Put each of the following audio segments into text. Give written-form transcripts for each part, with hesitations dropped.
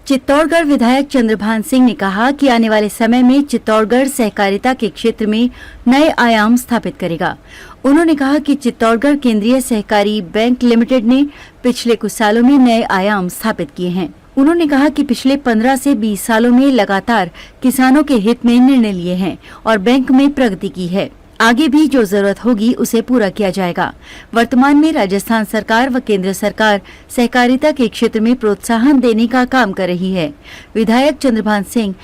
चित्तौड़गढ़ विधायक चंद्रभान सिंह ने कहा कि आने वाले समय में चित्तौड़गढ़ सहकारिता के क्षेत्र में नए आयाम स्थापित करेगा। उन्होंने कहा कि चित्तौड़गढ़ केंद्रीय सहकारी बैंक लिमिटेड ने पिछले कुछ सालों में नए आयाम स्थापित किए हैं। उन्होंने कहा कि पिछले 15 से 20 सालों में लगातार किसानों के हित में निर्णय लिए हैं और बैंक में प्रगति की है। आगे भी जो जरूरत होगी उसे पूरा किया जाएगा। वर्तमान में राजस्थान सरकार व केंद्र सरकार सहकारिता के क्षेत्र में प्रोत्साहन देने का काम कर रही है। विधायक चंद्रभान सिंह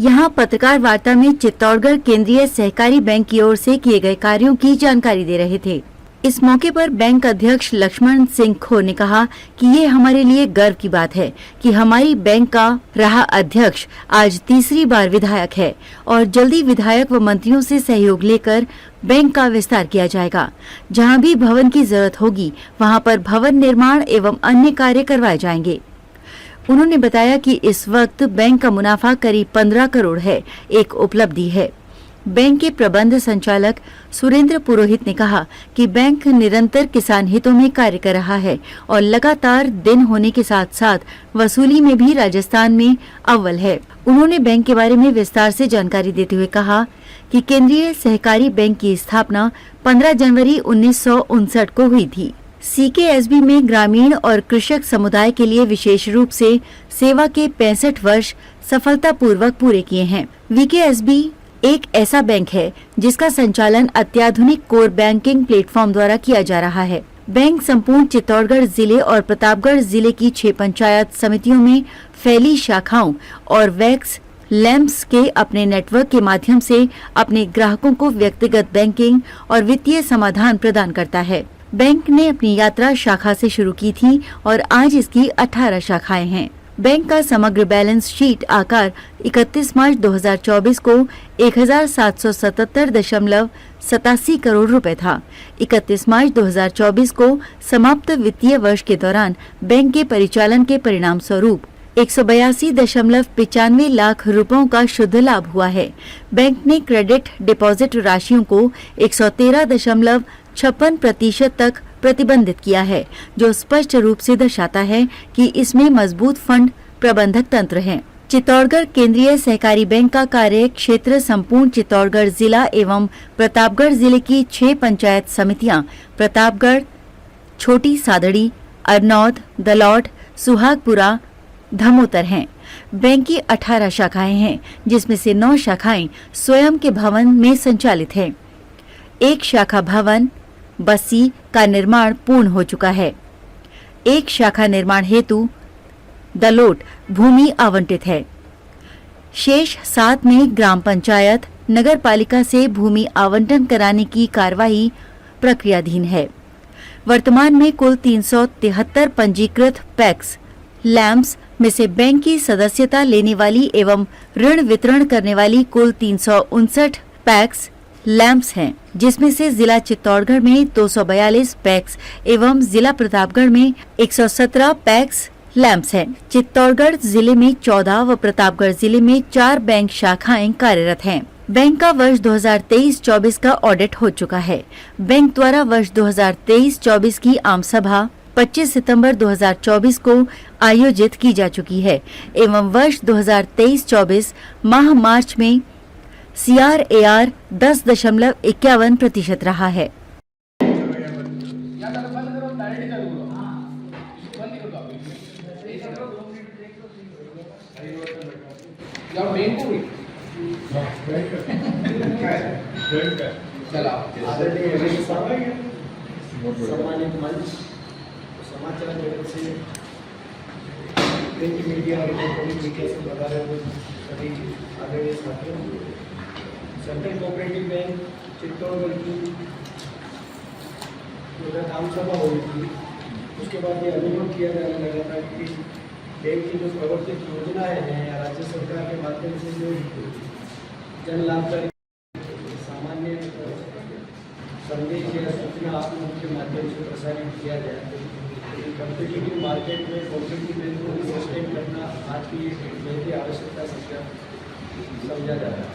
यहां पत्रकार वार्ता में चित्तौड़गढ़ केंद्रीय सहकारी बैंक की ओर से किए गए कार्यों की जानकारी दे रहे थे। इस मौके पर बैंक अध्यक्ष लक्ष्मण सिंह खो ने कहा कि ये हमारे लिए गर्व की बात है कि हमारी बैंक का रहा अध्यक्ष आज तीसरी बार विधायक है और जल्दी विधायक व मंत्रियों से सहयोग लेकर बैंक का विस्तार किया जाएगा। जहां भी भवन की जरूरत होगी वहां पर भवन निर्माण एवं अन्य कार्य करवाए जाएंगे। उन्होंने बताया कि इस वक्त बैंक का मुनाफा करीब 15 करोड़ है, एक उपलब्धि है। बैंक के प्रबंध संचालक सुरेंद्र पुरोहित ने कहा कि बैंक निरंतर किसान हितों में कार्य कर रहा है और लगातार दिन होने के साथ साथ वसूली में भी राजस्थान में अव्वल है। उन्होंने बैंक के बारे में विस्तार से जानकारी देते हुए कहा कि केंद्रीय सहकारी बैंक की स्थापना 15 जनवरी 1959 को हुई थी। सीकेएसबी में ग्रामीण और कृषक समुदाय के लिए विशेष रूप से सेवा के 65 वर्ष सफलतापूर्वक पूरे किए हैं। वीकेएसबी एक ऐसा बैंक है जिसका संचालन अत्याधुनिक कोर बैंकिंग प्लेटफॉर्म द्वारा किया जा रहा है। बैंक संपूर्ण चित्तौड़गढ़ जिले और प्रतापगढ़ जिले की 6 पंचायत समितियों में फैली शाखाओं और वैक्स लैम्प्स के अपने नेटवर्क के माध्यम से अपने ग्राहकों को व्यक्तिगत बैंकिंग और वित्तीय समाधान प्रदान करता है। बैंक ने अपनी यात्रा शाखा से शुरू की थी और आज इसकी 18 शाखाएं हैं। बैंक का समग्र बैलेंस शीट आकार 31 मार्च 2024 को 1777.87 करोड़ रुपए था। 31 मार्च 2024 को समाप्त वित्तीय वर्ष के दौरान बैंक के परिचालन के परिणाम स्वरूप 182.95 लाख रुपयों का शुद्ध लाभ हुआ है। बैंक ने क्रेडिट डिपॉजिट राशियों को 113.56% तक प्रतिबंधित किया है, जो स्पष्ट रूप से दर्शाता है कि इसमें मजबूत फंड प्रबंधक तंत्र है। चित्तौड़गढ़ केंद्रीय सहकारी बैंक का कार्य क्षेत्र संपूर्ण चित्तौड़गढ़ जिला एवं प्रतापगढ़ जिले की 6 पंचायत समितियां प्रतापगढ़, छोटी सादड़ी, अरनौद, दलौट, सुहागपुरा, धमोतर हैं। बैंक की 18 शाखाएं हैं, जिसमें से 9 शाखाएं स्वयं के भवन में संचालित हैं। एक शाखा भवन बस्सी का निर्माण पूर्ण हो चुका है। एक शाखा निर्माण हेतु दलोट भूमि आवंटित है। शेष 7 में ग्राम पंचायत नगर पालिका से भूमि आवंटन कराने की कार्यवाही प्रक्रियाधीन है। वर्तमान में कुल 373 पंजीकृत पैक्स लैम्प्स में से बैंक की सदस्यता लेने वाली एवं ऋण वितरण करने वाली कुल 359 पैक्स लैम्प्स हैं, जिसमें से जिला चित्तौड़गढ़ में 242 पैक्स एवं जिला प्रतापगढ़ में 117 पैक्स लैम्प्स हैं। चित्तौड़गढ़ जिले में 14 व प्रतापगढ़ जिले में 4 बैंक शाखाएं कार्यरत हैं। बैंक का वर्ष 2023-24 का ऑडिट हो चुका है। बैंक द्वारा वर्ष 2023-24 की आम सभा 25 सितंबर 2024 को आयोजित की जा चुकी है एवं वर्ष 2023-24 माह मार्च में CRAR 10.51% रहा है। सम्मानित मंच, समाचार जगत से, प्रिंट मीडिया और इलेक्ट्रॉनिक मीडिया से बता रहे हो सभी आदरणीय साथियों, सेंट्रल कोऑपरेटिव बैंक चित्तौड़गढ़ की आम सभा हुई थी। उसके बाद ये अनुभव किया जाने लगा था कि बैंक की जो प्रवर्तित योजनाएं हैं राज्य सरकार के माध्यम से जो जन लाभकारी सामान्य संदेश या सूचना आप लोगों के माध्यम से प्रसारित किया जाए। कॉम्पिटिटिव मार्केट में कॉम्पिटिटिव बैंक को सस्टेन करना आज की एक बेहद आवश्यकता समझा जा रहा है।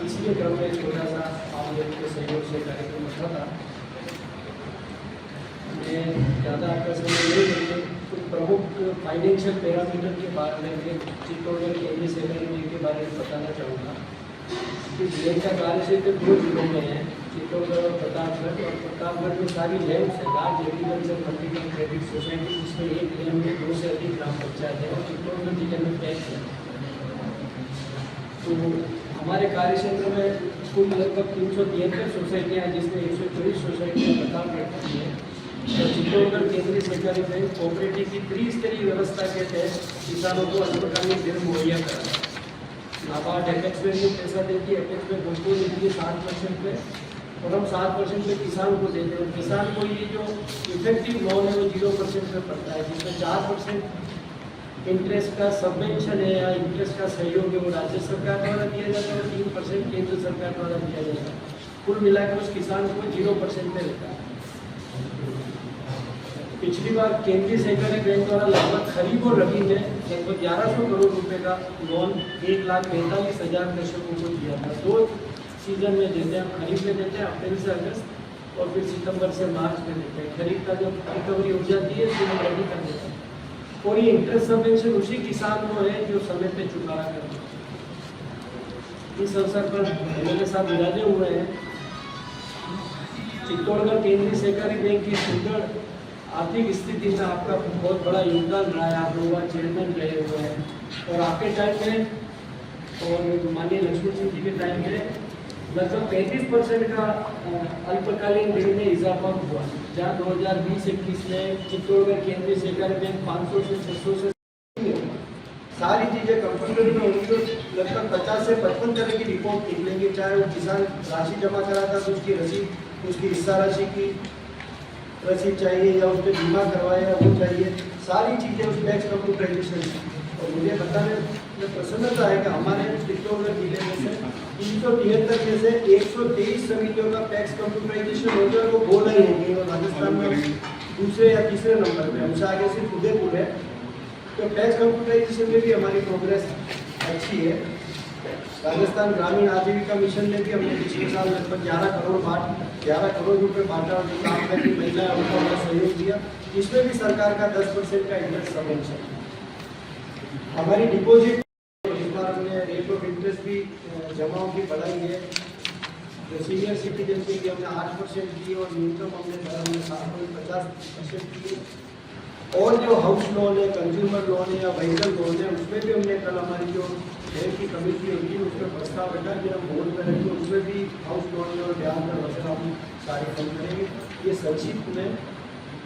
इसलिए क्रम में छोटा सा आप लोगों के सहयोग से कार्यक्रम रखा था। मैं ज़्यादा आपका समय नहीं लेंगे, कुछ प्रमुख फाइनेंशियल पैरामीटर के बारे में चित्तौड़गढ़ केंद्रीय सहकारी बैंक के बारे में बताना चाहूँगा कि बैंक का कार्य क्षेत्र 2 जिलों में है, चित्तौड़गढ़ और प्रतापगढ़। और प्रतापगढ़ में सारी लैंड है, large agriculture multiple credit society, जिसमें एक लैंड में 2 से अधिक ग्राम पंचायत है, और चित्तौड़गढ़ जिले में 5 है। तो हमारे कार्य क्षेत्र में कुल लगभग 373 सोसाइटियाँ हैं, जिसमें 124 सोसाइटियाँ प्रतापगढ़ की हैं। और चित्तौड़गढ़ केंद्रीय सहकारी बैंक कोऑपरेटिव की त्रिस्तरीय व्यवस्था के तहत किसानों को अल्पकालीन ऋण मुहैया कराता है। नाबार्ड एपेक्स बैंक में पैसा देती है, एपेक्स बैंक हमको देती है 60% पे, और हम 7% पे किसान को देते हैं। किसान को ये जो इफेक्टिव लोन है वो 0% पे पड़ता है, जिसमें 4% इंटरेस्ट का सबवेंशन है या इंटरेस्ट का सहयोग है वो राज्य सरकार द्वारा दिया जाता है, और 3% केंद्र सरकार द्वारा दिया जाता है। कुल मिलाकर उस किसान को 0% पे रहता है। पिछली बार केंद्रीय सहकारी बैंक द्वारा लगभग खरीफ और रबी में लगभग 1100 करोड़ रुपए का लोन 1,45,000 कृषकों को दिया था। 2 सीजन में देते हैं, खरीफ में देते हैं अप्रैल से अगस्त, और फिर सितंबर से मार्च में देते हैं। खरीफ का जब रिकवरी हो जाती है तो हम रबी कर देते हैं, और ये इंटरेस्ट सबवेंशन उसी किसान को है जो समय पे चुकाया करते हैं। इस अवसर पर मेरे साथ विराजे हुए हैं चित्तौड़गढ़ केंद्रीय सहकारी बैंक की सुदृढ़ आर्थिक स्थिति में आपका बहुत बड़ा योगदान रहा है। आप लोग चेयरमैन रहे हुए हैं, और आपके टाइम में और माननीय लक्ष्मण सिंह जी के टाइम में लगभग 35% का अल्पकालीन ऋण में इजाफा हुआ, जहाँ 2020-21 में चित्तौड़गढ़ केंद्रीय सहकारी बैंक 500 से 600 से सारी चीज़ें कंप्यूटर में उनको लगभग 50 से 55 तरह की रिपोर्ट निकलेंगी। चाहे वो किसान राशि जमा कराता तो उसकी रसीद, उसकी हिस्सा राशि की रसीद चाहिए, या उसने बीमा करवाया वो चाहिए, सारी चीज़ें उस टैक्स कंप्यूटराइजेशन। और मुझे बताने में प्रसन्नता है कि हमारे चित्तौड़गढ़ जिले में से 373 में से 123 समितियों का टैक्स कंप्यूटराइजेशन हो गया, वो बोल ही होंगे, और राजस्थान में दूसरे या तीसरे नंबर पे, हमसे आगे सिर्फ उदयपुर है। तो टैक्स कंप्यूटराइजेशन में भी हमारी प्रोग्रेस अच्छी है। राजस्थान ग्रामीण आजीविका मिशन में भी हमने पिछले साल लगभग 11 करोड़ रुपए बांटा, और जो काम करती महिला उनको हमने सहयोग दिया। इसमें भी सरकार का 10% का इंटरेस्ट सबवेंशन। हमारी डिपॉजिट इस बार हमने रेट ऑफ इंटरेस्ट भी जमाओं की बढ़ाई है। जो सीनियर सिटीजन के लिए हमने 8% की, और न्यूनतम हमने 50% की। और जो हाउस लोन है, कंज्यूमर लोन है या व्हीकल लोन है, उसमें भी हमने कल हमारी जो बैंक की कमेटी होगी उसमें प्रस्ताव रखा कि हम बोर्ड में रखें, उसमें भी हाउस लोन और ब्याज दर वगैरह हम सारे कम करेंगे। ये संक्षिप्त में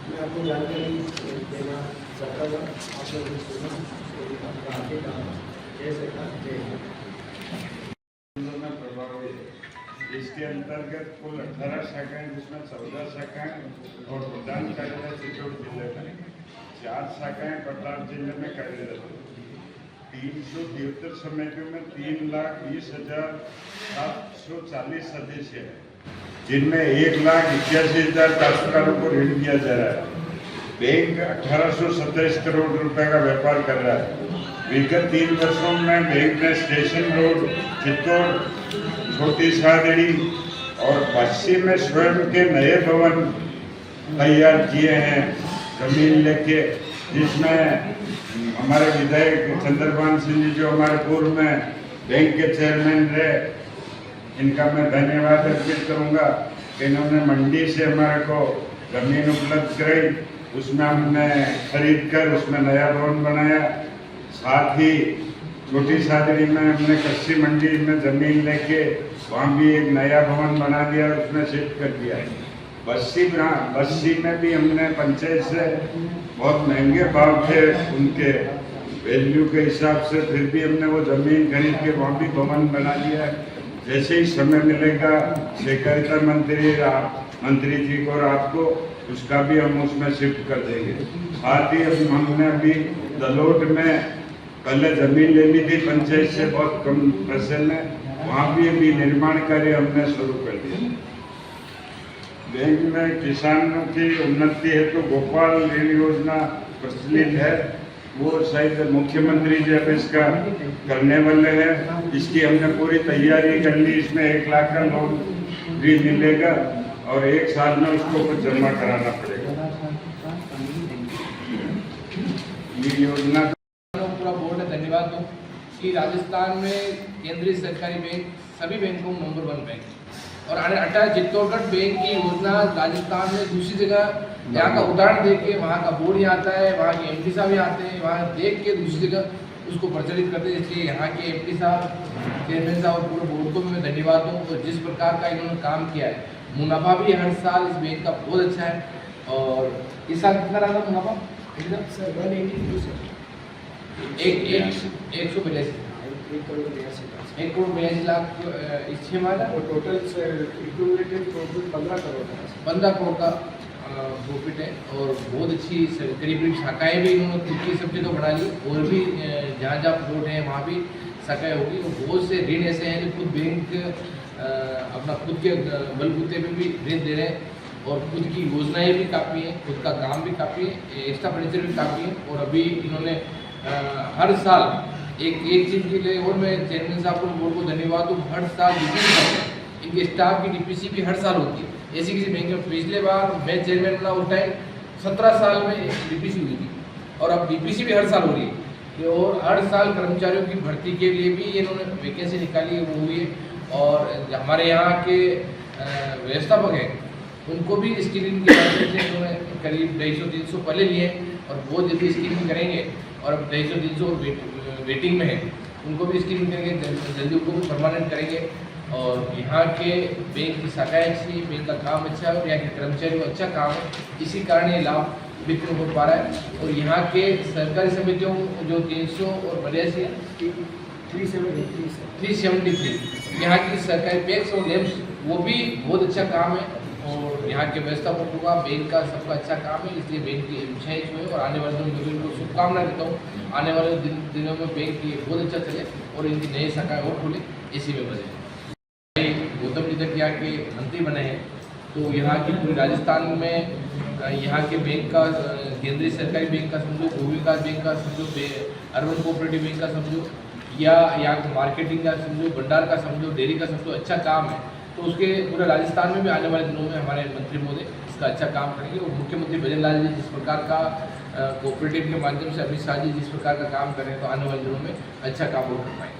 मैं आपको जानकारी देना चाहता हूँ। आप लोग आगे का जय सरकार जय इसके अंतर्गत कुल 18 शाखाएं, जिसमें 14 शाखाएं और प्रधान कार्यालय चित्तौड़ जिले में, 4 शाखाएं प्रताप जिले में कार्यरत है। 373 समितियों में 3,20,740 सदस्य हैं, जिनमें 1,81,000 काश्तकारों को ऋण दिया जा रहा है। बैंक 1827 करोड़ रुपए का व्यापार कर रहा है। विगत 3 वर्षों में बैंक ने स्टेशन रोड, चित्तौड़, छोटी सादड़ी और पश्चिम में स्वयं के नए भवन तैयार किए हैं जमीन लेके, जिसमें हमारे विधायक चंद्रभान सिंह जी जो हमारे पूर्व में बैंक के चेयरमैन रहे, इनका मैं धन्यवाद अर्पित करूंगा कि इन्होंने मंडी से हमारे को जमीन उपलब्ध कराई। उसमें हमने खरीद कर उसमें नया भवन बनाया। साथ ही छोटी सादड़ी में हमने कच्ची मंडी में जमीन लेके वहाँ भी एक नया भवन बना दिया, उसमें शिफ्ट कर दिया। बस्सी में भी हमने पंचायत से बहुत महंगे भाव थे उनके वैल्यू के हिसाब से, फिर भी हमने वो जमीन खरीद के वहाँ भी भवन बना दिया है। जैसे ही समय मिलेगा सहकारिता मंत्री जी को और आपको, उसका भी हम उसमें शिफ्ट कर देंगे। साथ ही हमने अभी दलोट में पहले जमीन ले ली थी पंचायत से बहुत कम पैसे में, वहाँ भी अभी निर्माण कार्य हमने शुरू कर दिया। बैंक में किसानों की उन्नति है तो गोपाल ऋण योजना प्रचलित है, वो शायद मुख्यमंत्री जी अब इसका करने वाले हैं। इसकी हमने पूरी तैयारी कर ली। इसमें 1 लाख का लोन भी मिलेगा और 1 साल में उसको कुछ जमा कराना पड़ेगा। ये योजना पूरा बोर्ड है धन्यवाद दूँ कि राजस्थान में केंद्रीय सरकारी बैंक सभी बैंकों में नंबर 1 बैंक और अटल चित्तौड़गढ़ बैंक की योजना राजस्थान में दूसरी जगह यहाँ का उदाहरण देख के वहाँ का बोर्ड यहाँ आता है, वहाँ के एमपी साहब यहाँ आते हैं, वहाँ देख के दूसरी जगह उसको प्रचलित करते हैं। इसलिए यहाँ के एमपी साहब, चेयरमैन साहब और पूरे बोर्ड को भी मैं धन्यवाद दूँ। और जिस प्रकार का इन्होंने काम किया है, मुनाफा भी हर साल इस बैंक का बहुत अच्छा है। और इस साल कितना रहा था मुनाफा? सर 182 सर, 1 करोड़ 82 लाख इस 6 माह और टोटल एक्यूमुलेटेड प्रॉफिट 15 करोड़ है। 15 करोड़ का प्रॉफिट है। और बहुत अच्छी करीब करीब शाखाएँ भी इन्होंने खुद की सब जगह बढ़ा ली और भी जहाँ जहाँ प्लॉट हैं वहाँ भी शाखाएँ होगी। और बहुत से ऋण ऐसे हैं जो खुद बैंक अपना खुद के बलबूते पे भी ऋण दे रहे हैं और खुद की योजनाएं भी काफ़ी हैं, खुद का काम भी काफ़ी है, एक्स्ट्रा फर्नीचर भी काफ़ी है। और अभी इन्होंने हर साल एक चीज़ के लिए और मैं चेयरमैन साहब को बोर्ड को धन्यवाद दूँ, हर साल डीपीसी करते हैं। इनके स्टाफ की डीपीसी भी हर साल होती है, ऐसी किसी बैंक में पिछले बार मैं चेयरमैन बना उस टाइम 17 साल में डीपीसी हुई थी और अब डीपीसी भी हर साल हो रही है। और हर साल कर्मचारियों की भर्ती के लिए भी इन्होंने वैकेंसी निकाली है, वो हुई है। और हमारे यहाँ के व्यवस्थापक हैं उनको भी स्क्रीनिंग के माध्यम से उन्होंने करीब 250-300 पहले लिए और बहुत जल्दी स्क्रीनिंग करेंगे। और अब 250-300 वेटिंग में है, उनको भी स्क्रीनिंग करेंगे, जल्दी उनको भी परमानेंट करेंगे। और यहाँ के बैंक की शाखाएँ अच्छी, बैंक का काम अच्छा है और यहाँ के कर्मचारियों का अच्छा काम है, इसी कारण ये लाभ वितरण हो पा रहा है। और यहाँ के सरकारी समितियों जो 300 और 82 373 यहाँ की सरकारी पैक्स और लैब्स, वो भी बहुत अच्छा काम है। और यहाँ के व्यवस्थापकों का, बैंक का सबका अच्छा काम है। इसलिए बैंक की इच्छाएँ जो है और आने वाले दिनों में उनको शुभकामनाएं देता हूँ। आने वाले दिनों में बैंक की बहुत अच्छा चले और इनकी नई शाखाएँ और खुले, इसी में बने। गौतम जी तक यहाँ के मंत्री बने हैं, तो यहाँ की पूरी राजस्थान में यहाँ के बैंक का, केंद्रीय सरकारी बैंक का समझो, भू विकास बैंक का समझो, अर्बन कोऑपरेटिव बैंक का समझो, या यहाँ मार्केटिंग का समझो, भंडार का समझो, डेयरी का समझो, अच्छा काम है। तो उसके पूरे राजस्थान में भी आने वाले दिनों में हमारे मंत्री महोदय इसका अच्छा काम करेंगे। और मुख्यमंत्री भजन लाल जी जिस प्रकार का कोऑपरेटिव के माध्यम से, अमित शाह जी जिस प्रकार का काम कर रहे हैं, तो आने वाले दिनों में अच्छा काम और कर पाएंगे।